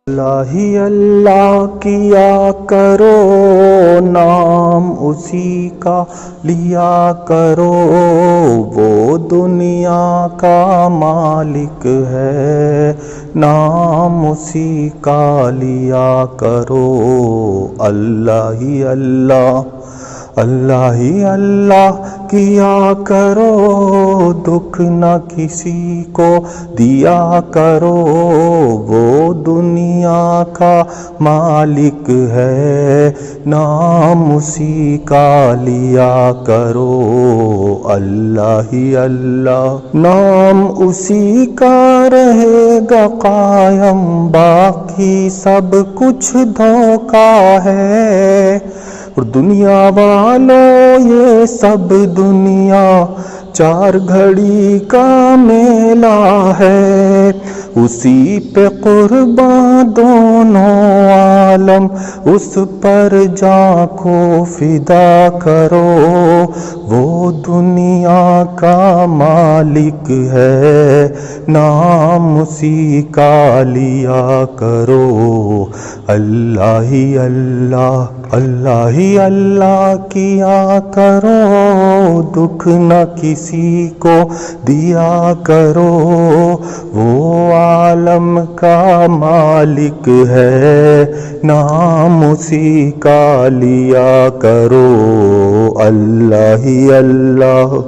اللہ ہی اللہ کیا کرو، نام اسی کا لیا کرو، وہ دنیا کا مالک ہے، نام اسی کا لیا کرو۔ اللہ ہی اللہ، اللہ ہی اللہ کیا کرو، دکھ نہ کسی کو دیا کرو، وہ دنیا کا مالک ہے، نام اسی کا لیا کرو۔ اللہ ہی اللہ، نام اسی کا رہے گا قائم، باقی سب کچھ دھوکا ہے، اور دنیا والوں یہ سب دنیا چار گھڑی کا میلہ ہے، اسی پہ قرباں دونوں عالم، اس پر جاں کو فدا کرو، وہ دنیا کا مالک ہے، نام اسی کا لیا کرو۔ اللہ ہی اللہ، اللہ ہی اللہ کیا کرو، دکھ نہ کسی کو دیا کرو، وہ عالم کا مالک ہے، نام اسی کا لیا کرو۔ اللہ ہی اللہ۔